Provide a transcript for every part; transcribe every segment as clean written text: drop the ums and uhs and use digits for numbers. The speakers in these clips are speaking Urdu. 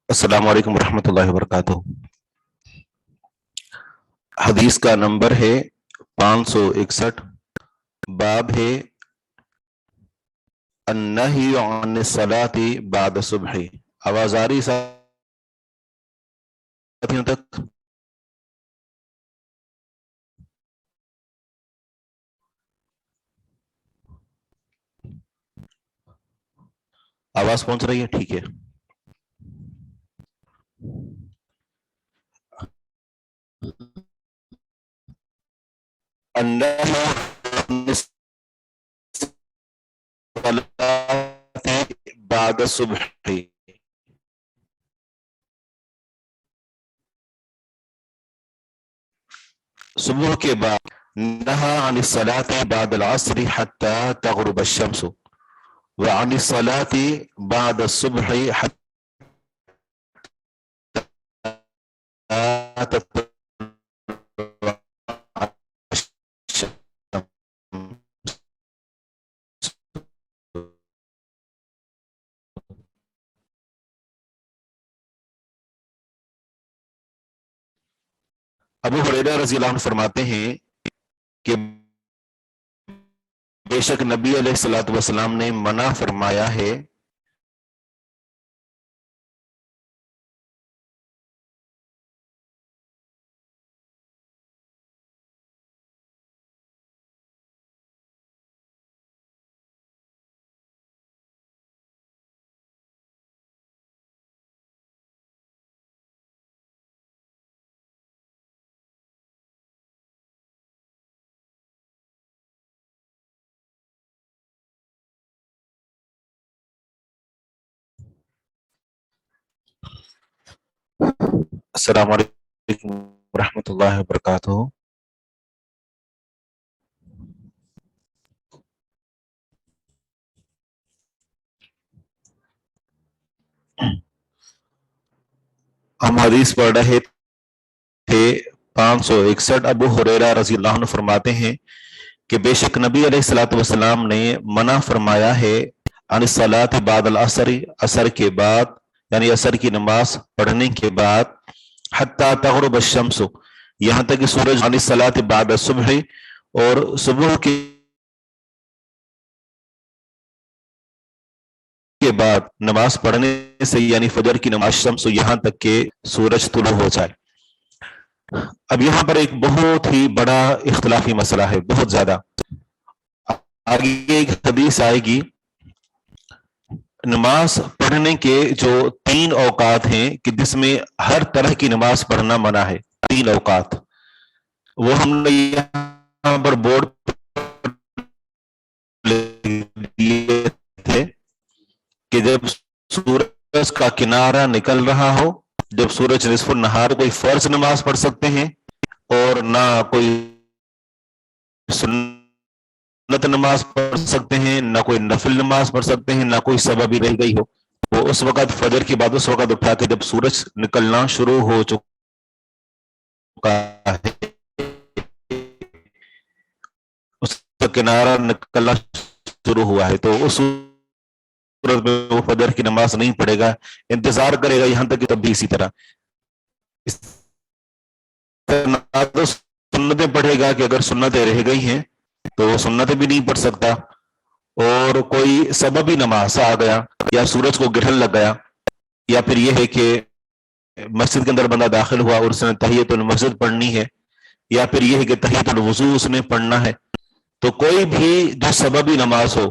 السلام علیکم ورحمۃ اللہ وبرکاتہ۔ حدیث کا نمبر ہے 561، باب ہے النہی عن الصلاۃ بعد الصبح۔ آواز آ رہی ساتھیوں تک؟ آواز پہنچ رہی ہے؟ ٹھیک ہے۔ النہی عن الصلاۃ بعد الصبح، صبح کے بعد۔ نہا عن الصلاۃ بعد العصر حتی تغرب الشمس، وعن الصلاة بعد الصبح حتى تطلع الشمس۔ ابو ہریرہ رضی اللہ عنہ فرماتے ہیں کہ بے شک نبی علیہ الصلوۃ والسلام نے منع فرمایا ہے السلام علیکم ورحمۃ اللہ وبرکاتہ۔ ہم حدیث پڑھ رہے تھے 561۔ ابو ہریرہ رضی اللہ عنہ فرماتے ہیں کہ بے شک نبی علیہ الصلوۃ والسلام نے منع فرمایا ہے عن الصلاۃ بعد العصر، عصر کے بعد یعنی عصر کی نماز پڑھنے کے بعد، حتی تغرب الشمس، یہاں تک کہ سورج، عن الصلاۃ بعد الصبح، اور صبح کے بعد نماز پڑھنے سے یعنی فجر کی نماز، شمس، یہاں تک کہ سورج طلوع ہو جائے۔ اب یہاں پر ایک بہت ہی بڑا اختلافی مسئلہ ہے، بہت زیادہ۔ آگے ایک حدیث آئے گی، نماز پڑھنے کے جو 3 اوقات ہیں کہ جس میں ہر طرح کی نماز پڑھنا منع ہے، 3 اوقات، وہ ہم نے یہاں پر بورڈ دیے تھے کہ جب سورج کا کنارہ نکل رہا ہو، جب سورج نصف النہار، کوئی فرض نماز پڑھ سکتے ہیں اور نہ کوئی سنت نماز پڑھ سکتے ہیں، نہ کوئی نفل نماز پڑھ سکتے ہیں، نہ کوئی سبب ہی رہ گئی ہو، وہ اس وقت فجر کے بعد اس وقت اٹھا کے جب سورج نکلنا شروع ہو چکا ہے، اس کا کنارہ نکلنا شروع ہوا ہے، تو اس صورت میں وہ فجر کی نماز نہیں پڑھے گا، انتظار کرے گا یہاں تک کہ تب بھی اسی طرح سنتیں پڑھے گا کہ اگر سنتیں رہ گئی ہیں تو وہ سنتیں بھی نہیں پڑھ سکتا، اور کوئی سببی نماز آ گیا یا سورج کو گرہن لگ گیا، یا پھر یہ ہے کہ مسجد کے اندر بندہ داخل ہوا اور اس نے تحیۃ المسجد پڑھنی ہے، یا پھر یہ ہے کہ تحیۃ الوضو اس نے پڑھنا ہے، تو کوئی بھی جو سببی نماز ہو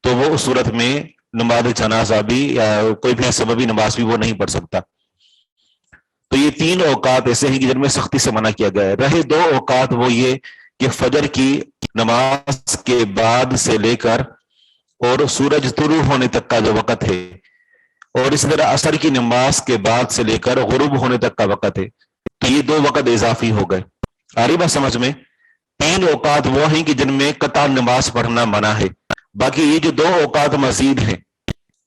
تو وہ اس صورت میں نماز جنازہ بھی یا کوئی بھی سببی نماز بھی وہ نہیں پڑھ سکتا۔ تو یہ 3 اوقات ایسے ہیں کہ جن میں سختی سے منع کیا گیا ہے۔ رہے 2 اوقات، وہ یہ کہ فجر کی نماز کے بعد سے لے کر اور سورج طلوع ہونے تک کا جو وقت ہے، اور اس طرح عصر کی نماز کے بعد سے لے کر غروب ہونے تک کا وقت ہے، تو یہ 2 وقت اضافی ہو گئے۔ آ رہی بات سمجھ میں؟ 3 اوقات وہ ہیں کہ جن میں قطع نماز پڑھنا منع ہے، باقی یہ جو 2 اوقات مزید ہیں،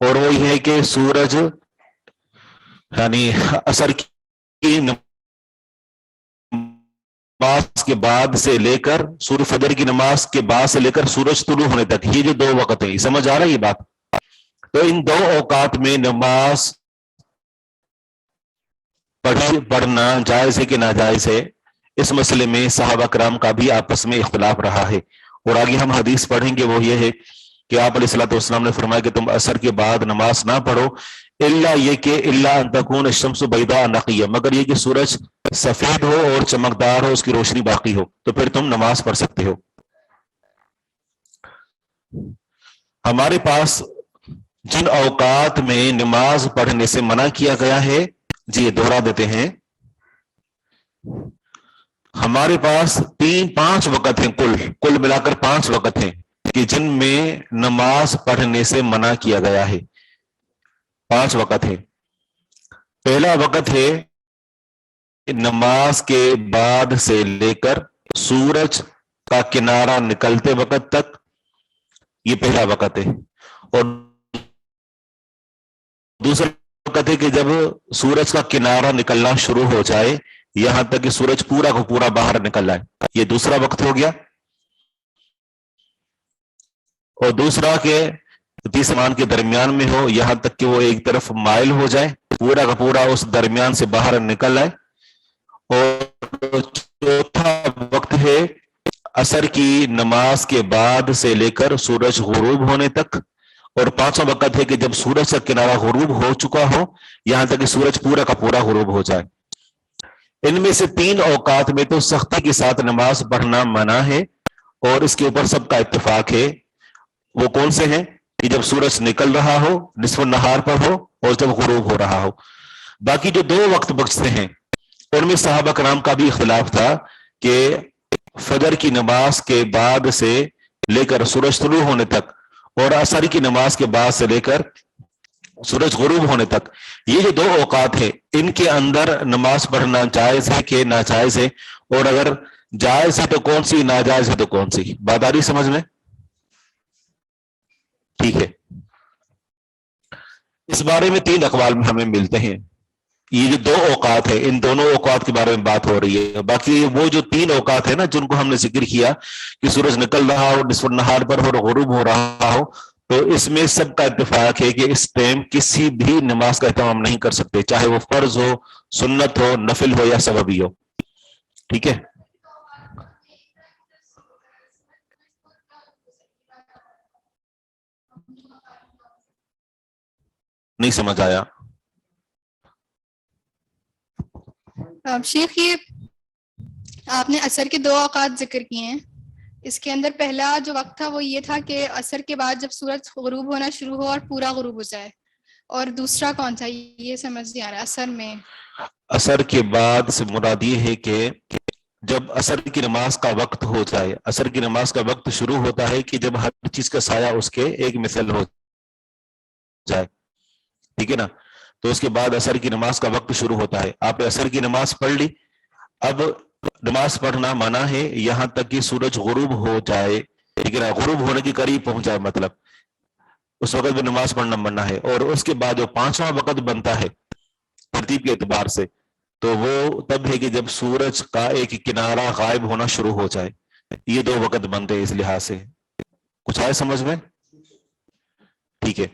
اور وہ یہ ہے کہ سورج یعنی عصر کی نماز کے بعد سے لے کر فجر کی نماز کے بعد سے لے کر سورج طلوع ہونے تک، یہ جو 2 وقت ہیں، سمجھ آ رہا ہے یہ بات؟ تو ان 2 اوقات میں نماز پڑھنا جائز ہے کہ ناجائز ہے، اس مسئلے میں صحابہ کرام کا بھی آپس میں اختلاف رہا ہے. اور آگے ہم حدیث پڑھیں گے، وہ یہ ہے کہ آپ علیہ الصلوۃ والسلام نے فرمایا کہ تم عصر کے بعد نماز نہ پڑھو الا یہ کہ الا ان تکون الشمس بیضاء نقیہ، مگر یہ کہ سورج سفید ہو اور چمکدار ہو، اس کی روشنی باقی ہو، تو پھر تم نماز پڑھ سکتے ہو. ہمارے پاس جن اوقات میں نماز پڑھنے سے منع کیا گیا ہے، جی دوہرا دیتے ہیں، ہمارے پاس 5 وقت ہیں، کل ملا کر 5 وقت ہیں کہ جن میں نماز پڑھنے سے منع کیا گیا ہے. 5 وقت ہیں. پہلا وقت ہے نماز کے بعد سے لے کر سورج کا کنارہ نکلتے وقت تک، یہ پہلا وقت ہے. اور دوسرا وقت ہے کہ جب سورج کا کنارہ نکلنا شروع ہو جائے یہاں تک کہ سورج پورا کو پورا باہر نکل جائے، یہ دوسرا وقت ہو گیا. اور دوسرا کہ تیسرے کے درمیان میں ہو یہاں تک کہ وہ ایک طرف مائل ہو جائے، پورا کا پورا اس درمیان سے باہر نکل آئے. اور چوتھا وقت ہے عصر کی نماز کے بعد سے لے کر سورج غروب ہونے تک. اور 5واں وقت ہے کہ جب سورج کا کنارہ غروب ہو چکا ہو یہاں تک کہ سورج پورا کا پورا غروب ہو جائے. ان میں سے 3 اوقات میں تو سختی کے ساتھ نماز پڑھنا منع ہے اور اس کے اوپر سب کا اتفاق ہے. وہ کون سے ہیں؟ کہ جب سورج نکل رہا ہو، نصف النہار پر ہو، اور جب غروب ہو رہا ہو. باقی جو 2 وقت بچتے ہیں ان میں صحابہ کرام کا بھی اختلاف تھا کہ فجر کی نماز کے بعد سے لے کر سورج طلوع ہونے تک اور عصر کی نماز کے بعد سے لے کر سورج غروب ہونے تک، یہ جو 2 اوقات ہیں ان کے اندر نماز پڑھنا جائز ہے کہ ناجائز ہے؟ اور اگر جائز ہے تو کون سی، ناجائز ہے تو کون سی؟ بات آ رہی سمجھ میں؟ ٹھیک ہے. اس بارے میں 3 اقوال میں ہمیں ملتے ہیں. یہ جو 2 اوقات ہیں ان دونوں اوقات کے بارے میں بات ہو رہی ہے. باقی وہ جو 3 اوقات ہیں نا جن کو ہم نے ذکر کیا کہ سورج نکل رہا ہو، نصف النہار پر ہو اور غروب ہو رہا ہو، تو اس میں سب کا اتفاق ہے کہ اس ٹائم کسی بھی نماز کا اہتمام نہیں کر سکتے، چاہے وہ فرض ہو، سنت ہو، نفل ہو یا سببی ہو. ٹھیک ہے. نہیں سمجھ آیا. شیخ یہ آپ نے عصر کے 2 اوقات ذکر کیے ہیں، اس کے اندر پہلا جو وقت تھا وہ یہ تھا کہ عصر کے بعد جب سورج غروب ہونا شروع ہو اور پورا غروب ہو جائے، اور دوسرا کون تھا یہ سمجھ نہیں آ رہا. عصر میں عصر کے بعد سے مراد یہ ہے کہ جب عصر کی نماز کا وقت ہو جائے. عصر کی نماز کا وقت شروع ہوتا ہے کہ جب ہر چیز کا سایہ اس کے ایک مثل ہو جائے. ٹھیک ہے نا. تو اس کے بعد عصر کی نماز کا وقت شروع ہوتا ہے. آپ نے عصر کی نماز پڑھ لی، اب نماز پڑھنا منع ہے یہاں تک کہ سورج غروب ہو جائے. ٹھیک ہے نا. غروب ہونے کے قریب پہنچ جائے، مطلب اس وقت بھی نماز پڑھنا منع ہے. اور اس کے بعد جو 5واں وقت بنتا ہے ترتیب کے اعتبار سے، تو وہ تب ہے کہ جب سورج کا ایک کنارہ غائب ہونا شروع ہو جائے. یہ 2 وقت بنتے ہیں اس لحاظ سے. کچھ آئے سمجھ میں؟ ٹھیک ہے.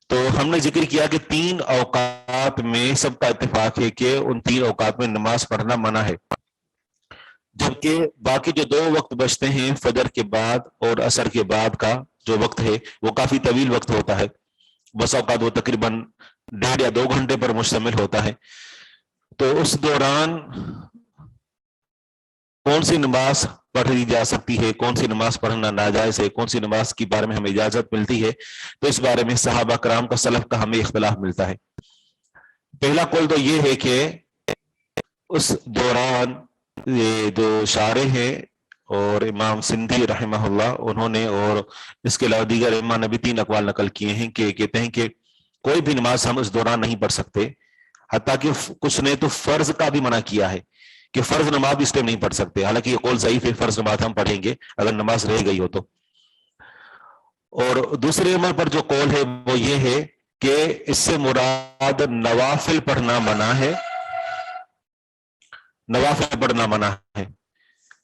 تو ہم نے ذکر کیا کہ 3 اوقات میں سب کا اتفاق ہے کہ ان 3 اوقات میں نماز پڑھنا منع ہے، جبکہ باقی جو 2 وقت بچتے ہیں فجر کے بعد اور عصر کے بعد کا جو وقت ہے وہ کافی طویل وقت ہوتا ہے. بس اوقات وہ تقریباً 1.5 یا 2 گھنٹے پر مشتمل ہوتا ہے. تو اس دوران کون سی نماز پڑھی جا سکتی ہے، کون سی نماز پڑھنا ناجائز ہے، کون سی نماز کے بارے میں ہمیں اجازت ملتی ہے، تو اس بارے میں صحابہ کرام کا سلف کا ہمیں اختلاف ملتا ہے. پہلا قول تو یہ ہے کہ اس دوران یہ جو شارح ہیں اور امام سندھی رحمہ اللہ انہوں نے اور اس کے علاوہ دیگر امام نے بھی 3 اقوال نقل کیے ہیں کہ کہتے ہیں کہ کوئی بھی نماز ہم اس دوران نہیں پڑھ سکتے. حتیٰ کہ کچھ نے تو فرض کا بھی منع کیا ہے کہ فرض نماز بھی اس ٹائم نہیں پڑھ سکتے. حالانکہ یہ قول ضعیف ہے، فرض نماز ہم پڑھیں گے اگر نماز رہ گئی ہو تو. اور دوسرے نمبر پر جو قول ہے وہ یہ ہے کہ اس سے مراد نوافل پڑھنا منع ہے، نوافل پڑھنا منع ہے.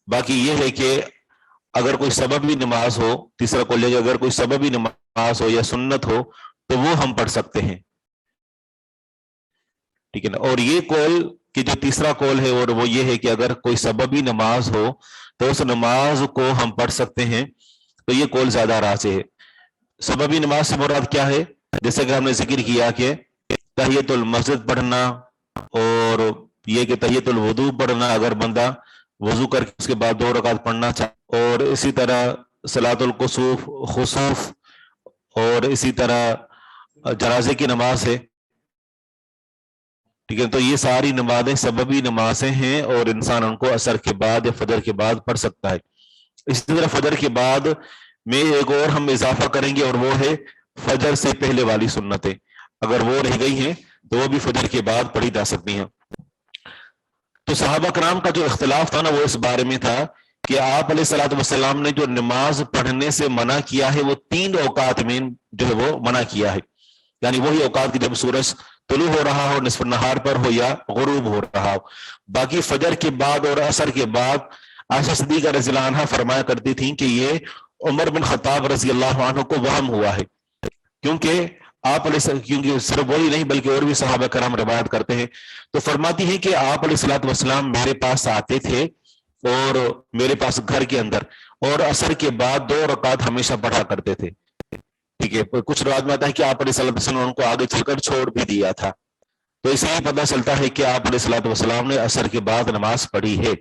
باقی یہ ہے کہ اگر کوئی سببی نماز ہو، تیسرا قول ہے کہ اگر کوئی سببی نماز ہو یا سنت ہو تو وہ ہم پڑھ سکتے ہیں. ٹھیک ہے نا. اور یہ قول کہ جو تیسرا قول ہے اور وہ یہ ہے کہ اگر کوئی سببی نماز ہو تو اس نماز کو ہم پڑھ سکتے ہیں، تو یہ قول زیادہ راجح ہے۔ سببی نماز سے مراد کیا ہے؟ جیسے کہ ہم نے ذکر کیا کہ تحیت المسجد پڑھنا، اور یہ کہ تحیت الوضو پڑھنا اگر بندہ وضو کر کے اس کے بعد 2 رکعت پڑھنا چاہے، اور اسی طرح صلاۃ الکسوف، خسوف، اور اسی طرح جنازے کی نماز ہے، ٹھیک ہے۔ تو یہ ساری نمازیں سببی نمازیں ہیں اور انسان ان کو عصر کے بعد یا فجر کے بعد پڑھ سکتا ہے۔ اسی طرح فجر کے بعد میں ایک اور ہم اضافہ کریں گے، اور وہ ہے فجر سے پہلے والی سنتیں، اگر وہ رہ گئی ہیں تو وہ بھی فجر کے بعد پڑھی جا سکتی ہیں۔ تو صحابہ کرام کا جو اختلاف تھا نا، وہ اس بارے میں تھا کہ آپ علیہ الصلوۃ والسلام نے جو نماز پڑھنے سے منع کیا ہے وہ 3 اوقات میں جو ہے وہ منع کیا ہے، یعنی وہی اوقات کی جب سورج طلوع ہو رہا ہو، نصف النہار پر ہو یا غروب ہو رہا ہو۔ باقی فجر کے بعد اور عصر کے بعد عائشہ صدیقہ رضی اللہ عنہا فرمایا کرتی تھیں کہ یہ عمر بن خطاب رضی اللہ عنہ کو وہم ہوا ہے، کیونکہ آپ علیہ، کیونکہ صرف وہی نہیں بلکہ اور بھی صحابہ کرام روایت کرتے ہیں، تو فرماتی ہیں کہ آپ علیہ الصلوۃ والسلام میرے پاس آتے تھے اور میرے پاس گھر کے اندر، اور عصر کے بعد 2 رکعت ہمیشہ پڑھا کرتے تھے، ٹھیک ہے۔ کچھ روایت میں آتا ہے کہ آپ علیہ الصلوۃ والسلام ان کو آگے چل کر چھوڑ بھی دیا تھا۔ تو اس سے پتہ چلتا ہے کہ آپ علیہ الصلوۃ والسلام نے عصر کے بعد نماز پڑھی ہے،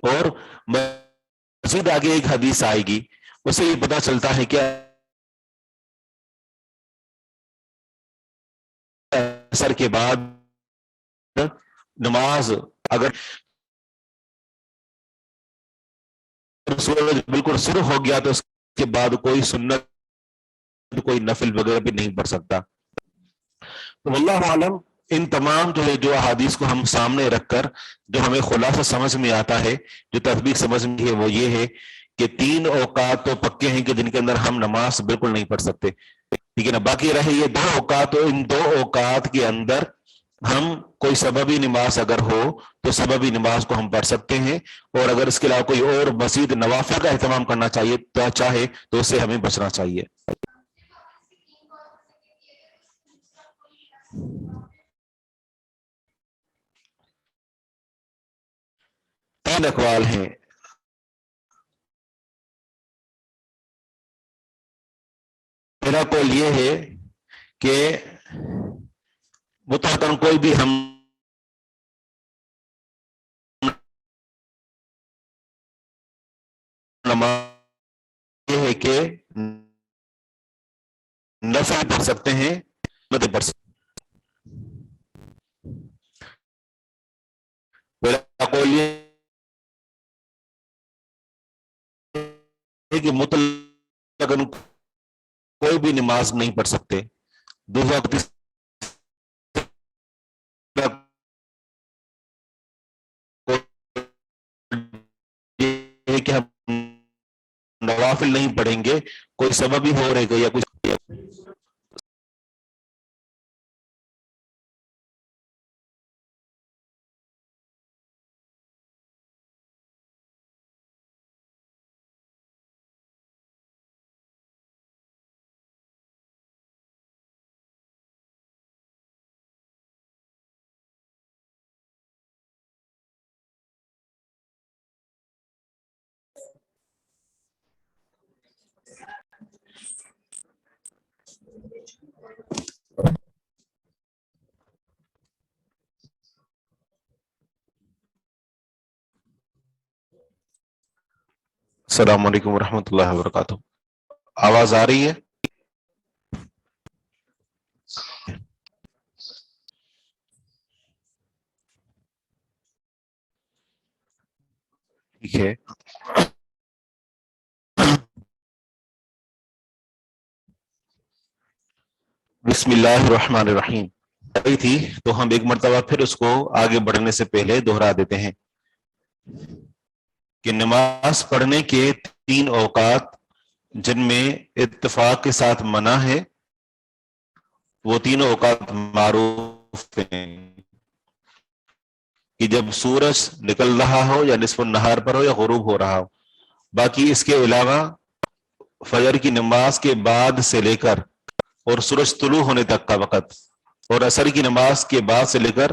اور مزید آگے ایک حدیث آئے گی، اس سے یہ پتہ چلتا ہے کہ عصر کے بعد نماز اگر سورج بالکل شروع ہو گیا تو اس کے بعد کوئی سنت، کوئی نفل وغیرہ بھی نہیں پڑھ سکتا۔ تو واللہ عالم، ان تمام جو احادیث کو ہم سامنے رکھ کر جو ہمیں خلاصہ سمجھ میں آتا ہے، جو تطبیق سمجھ میں ہے، وہ یہ ہے کہ 3 اوقات تو پکے ہیں کہ جن کے اندر ہم نماز بالکل نہیں پڑھ سکتے، ٹھیک ہے نا۔ باقی رہے یہ 2 اوقات، تو ان 2 اوقات کے اندر ہم کوئی سببی نماز اگر ہو تو سببی نماز کو ہم پڑھ سکتے ہیں، اور اگر اس کے علاوہ کوئی اور مزید نوافل کا اہتمام کرنا چاہے تو اس سے ہمیں بچنا چاہیے۔ تین اقوال ہیں۔ میرا قول یہ ہے کہ مطلقاً کوئی بھی ہم نماز یہ ہے کہ نفل پڑھ سکتے ہیں، مت پڑھ سکتے۔ میرا قول یہ ہے کہ مطلقاً کوئی بھی نماز نہیں پڑھ سکتے۔ دوسرا یہ کہ ہم نوافل نہیں پڑھیں گے، کوئی سبب ہی ہو رہے گا یا کچھ۔ السلام علیکم ورحمۃ اللہ وبرکاتہ۔ آواز آ رہی ہے؟ ٹھیک ہے۔ بسم اللہ الرحمن الرحیم تھی تو ہم ایک مرتبہ پھر اس کو آگے بڑھنے سے پہلے دوہرا دیتے ہیں کہ نماز پڑھنے کے 3 اوقات جن میں اتفاق کے ساتھ منع ہے، وہ 3 اوقات معروف ہیں کہ جب سورج نکل رہا ہو یا نصف النہار پر ہو یا غروب ہو رہا ہو۔ باقی اس کے علاوہ فجر کی نماز کے بعد سے لے کر اور سورج طلوع ہونے تک کا وقت، اور عصر کی نماز کے بعد سے لے کر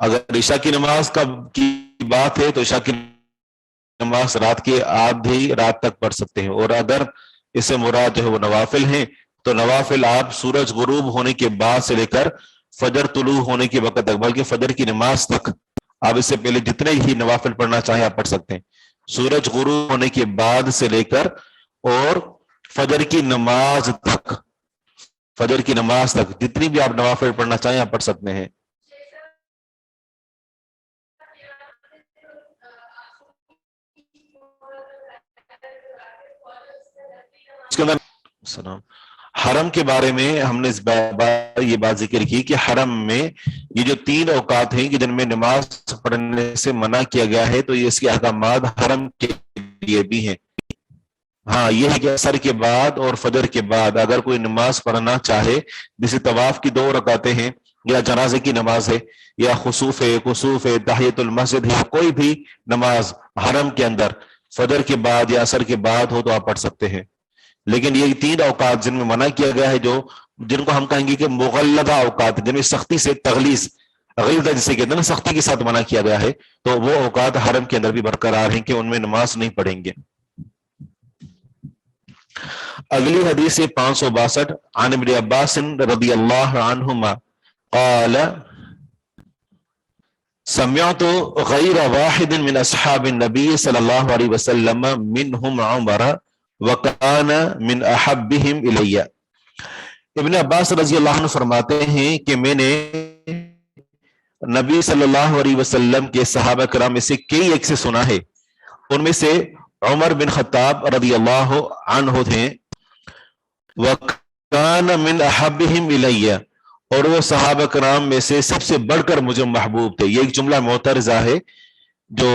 اگر عشاء کی نماز کی بات ہے تو عشاء کی نماز رات کے آدھی رات تک پڑھ سکتے ہیں، اور اگر اس سے مراد جو ہے وہ نوافل ہیں تو نوافل آپ سورج غروب ہونے کے بعد سے لے کر فجر طلوع ہونے کے وقت تک، بلکہ فجر کی نماز تک آپ اس سے پہلے جتنے ہی نوافل پڑھنا چاہیں آپ پڑھ سکتے ہیں، سورج غروب ہونے کے بعد سے لے کر اور فجر کی نماز تک، فجر کی نماز تک جتنی بھی آپ نوافل پڑھنا چاہیں آپ پڑھ سکتے ہیں۔ اس کے اندر سلام حرم کے بارے میں ہم نے یہ بات ذکر کی کہ حرم میں یہ جو 3 اوقات ہیں کہ جن میں نماز پڑھنے سے منع کیا گیا ہے، تو یہ اس کے احکامات حرم کے لیے بھی ہیں۔ ہاں یہ ہے کہ عصر کے بعد اور فجر کے بعد اگر کوئی نماز پڑھنا چاہے، جیسے طواف کی 2 رکعتیں ہیں یا جنازے کی نماز ہے یا خسوف ہے، کسوف ہے، تحیۃ المسجد ہے، کوئی بھی نماز حرم کے اندر فجر کے بعد یا عصر کے بعد ہو تو آپ پڑھ سکتے ہیں۔ لیکن یہ 3 اوقات جن میں منع کیا گیا ہے، جن کو ہم کہیں گے کہ مغلظہ اوقات، جن میں سختی سے تغلیظ، غلظہ جسے کہتے ہیں نا، سختی کے ساتھ منع کیا گیا ہے، تو وہ اوقات حرم کے اندر بھی برقرار ہیں کہ ان میں نماز نہیں پڑھیں گے۔ اگلی حدیث 562 عن ابن عباس رضی اللہ عنہما قال سمعت غیر واحد من اصحاب النبی صلی اللہ علیہ وسلم منہم عمر وکان من احبہم الی۔ ابن عباس رضی اللہ عنہ فرماتے ہیں کہ میں نے نبی صلی اللہ علیہ وسلم کے صحابہ کرام میں سے کئی ایک سے سنا ہے، ان میں سے عمر بن خطاب رضی اللہ عنہ تھے، وَكَانَ مِنْ أَحَبِّهِمْ إِلَيَّ، اور وہ صحابہ کرام میں سے سب سے بڑھ کر مجھے محبوب تھے۔ یہ ایک جملہ معترضہ ہے جو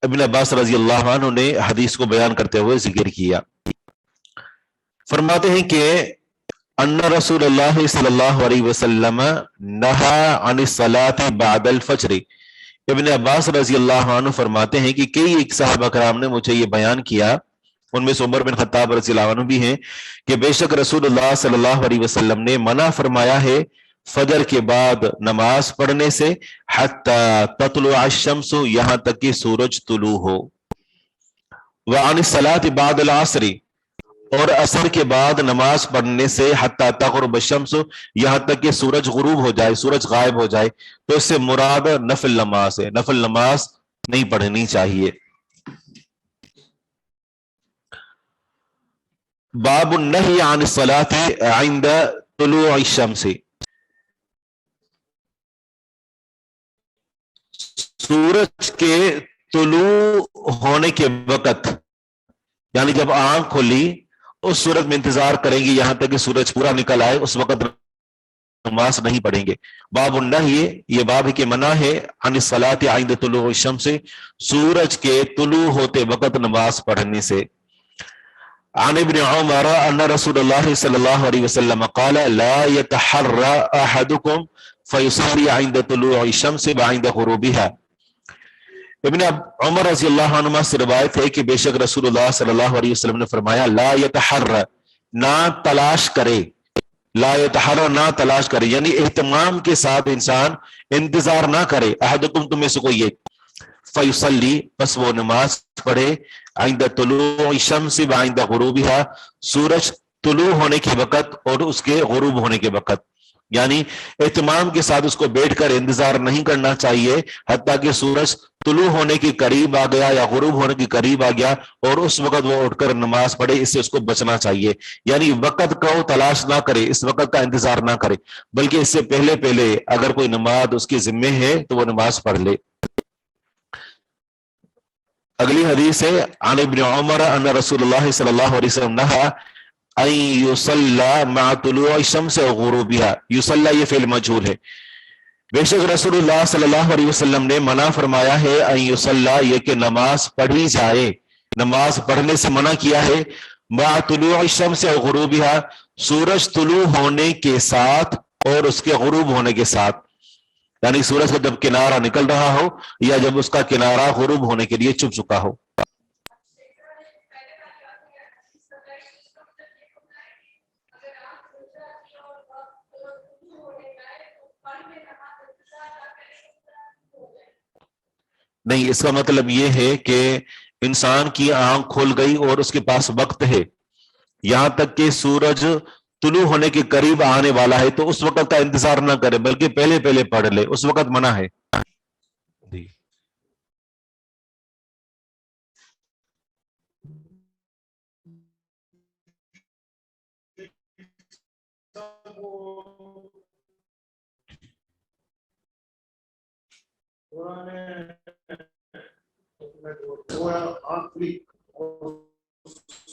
ابن عباس رضی اللہ عنہ نے حدیث کو بیان کرتے ہوئے ذکر کیا۔ فرماتے ہیں کہ ان رسول اللہ صلی اللہ علیہ وسلم نہا عن الصلاة بعد الفجر۔ ابن عباس رضی اللہ عنہ فرماتے ہیں کہ کئی ایک صحابہ کرام نے مجھے یہ بیان کیا، ان میں سے عمر بن خطاب رضی اللہ عنہ بھی ہیں، کہ بے شک رسول اللہ صلی اللہ علیہ وسلم نے منع فرمایا ہے فجر کے بعد نماز پڑھنے سے حتی تطلع الشمس، یہاں تک کہ سورج طلوع ہو، وعن الصلاة بعد العصر، اور عصر کے بعد نماز پڑھنے سے حتی تغرب الشمس، یہاں تک کہ سورج غروب ہو جائے، سورج غائب ہو جائے، تو اس سے مراد نفل نماز ہے، نفل نماز نہیں پڑھنی چاہیے۔ باب النہی عن الصلاة عند طلوع الشمس، سورج کے طلوع ہونے کے وقت، یعنی جب آنکھ کھلی اس صورت میں انتظار کریں گے یہاں تک کہ سورج پورا نکل آئے، اس وقت نماز نہیں پڑھیں گے۔ باب النہی، یہ باب ہے کہ منع ہے عن الصلاة عند طلوع الشمس، سورج کے طلوع ہوتے وقت نماز پڑھنے سے۔ عن ابن عمر ان رسول اللہ صلی اللہ علیہ وسلم قال لا يتحرى احدكم فيصلي عند طلوع الشمس وعند غروبها۔ ابن عمر رضی اللہ عنہ سے روایت ہے کہ بے شک رسول اللہ صلی اللہ علیہ وسلم نے فرمایا لا يتحرى، نہ تلاش کرے، لا يتحرى، نہ تلاش کرے، یعنی اہتمام کے ساتھ انسان انتظار نہ کرے، احدکم تم میں سے کوئی ایک، فیصلی، پس وہ نماز پڑھے، عند طلوع الشمس وعند غروبها، سورج طلوع ہونے کے وقت اور اس کے غروب ہونے کے وقت، یعنی اہتمام کے ساتھ اس کو بیٹھ کر انتظار نہیں کرنا چاہیے حتیٰ کہ سورج طلوع ہونے کے قریب آ گیا یا غروب ہونے کے قریب آ گیا اور اس وقت وہ اٹھ کر نماز پڑھے، اس سے اس کو بچنا چاہیے، یعنی وقت کو تلاش نہ کرے، اس وقت کا انتظار نہ کرے، بلکہ اس سے پہلے اگر کوئی نماز اس کے ذمے ہے تو وہ نماز پڑھ لے۔ اگلی حدیث ہے عن ابن عمر ان رسول اللہ صلی اللہ علیہ وسلم نہا ان یصلی مع طلوع الشمس وغروبها، یصلی یہ فعل مجہول ہے، بے شک رسول اللہ صلی اللہ علیہ وسلم نے منع فرمایا ہے ان یصلی، یہ کہ نماز پڑھی جائے، نماز پڑھنے سے منع کیا ہے، مع طلوع الشمس وغروبها، سورج طلوع ہونے کے ساتھ اور اس کے غروب ہونے کے ساتھ، یعنی سورج کا جب کنارہ نکل رہا ہو یا جب اس کا کنارہ غروب ہونے کے لیے چھپ چکا ہو۔ نہیں، اس کا مطلب یہ ہے کہ انسان کی آنکھ کھل گئی اور اس کے پاس وقت ہے یہاں تک کہ سورج طلوع ہونے کے قریب آنے والا ہے، تو اس وقت کا انتظار نہ کرے بلکہ پہلے پہلے پڑھ لے، اس وقت منع ہے جی۔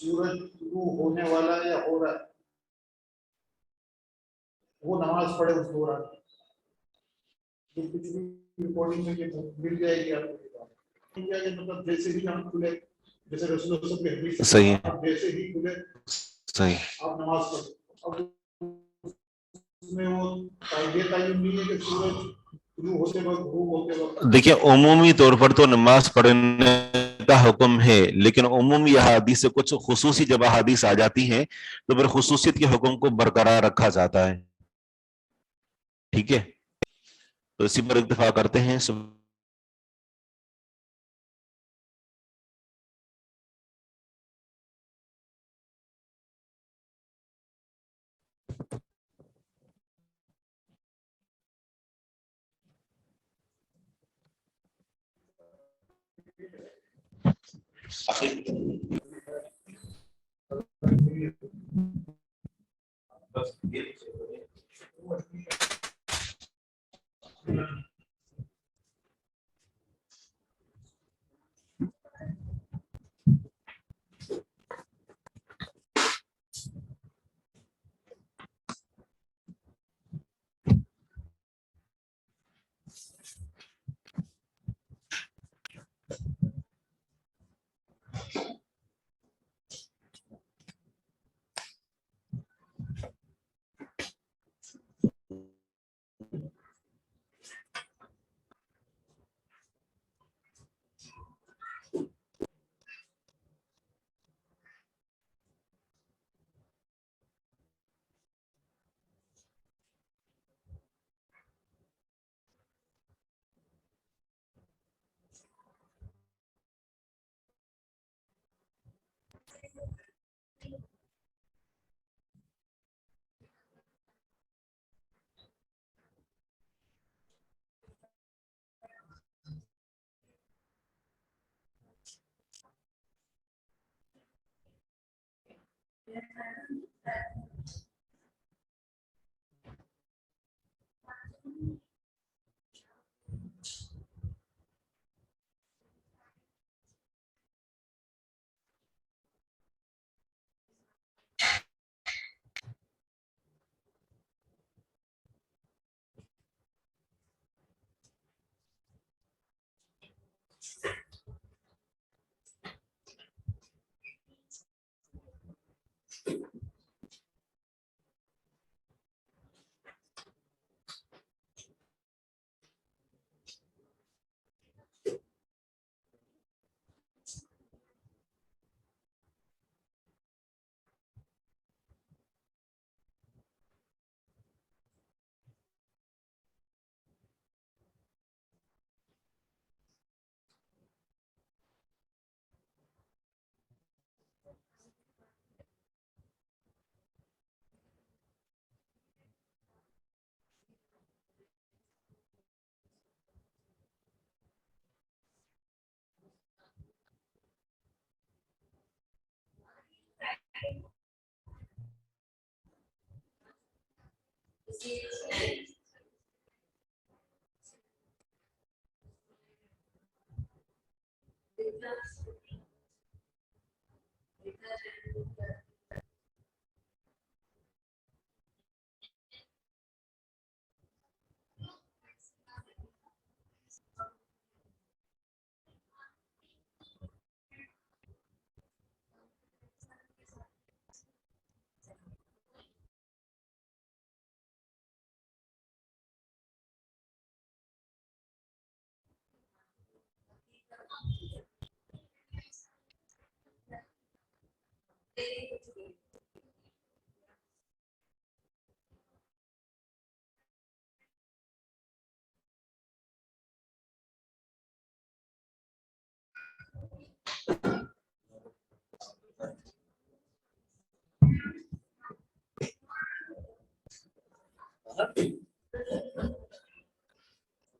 سورج شروع ہونے والا ہے یا ہو رہا ہے وہ نماز پڑھے اس دوران، جو کچھ بھی ریکارڈنگ میں یہ مل جائے گی آپ کو کتاب مطلب جیسے ہی ہم کھلے، جیسے رسول اللہ صلی اللہ علیہ وسلم کے حدیث صحیح آپ جیسے ہی کھلے صحیح آپ نماز پڑھیں۔ اب اس میں وہ یہ تعین نہیں ہے کہ سورج شروع ہوتے وقت غروب ہوتے وقت۔ دیکھیں عمومی طور پر تو نماز پڑھنے کا حکم ہے، لیکن عمومی احادیث سے کچھ خصوصی جب احادیث آ جاتی ہیں تو پھر خصوصیت کے حکم کو برقرار رکھا جاتا ہے، ٹھیک ہے، تو اسی پر اکتفا کرتے ہیں۔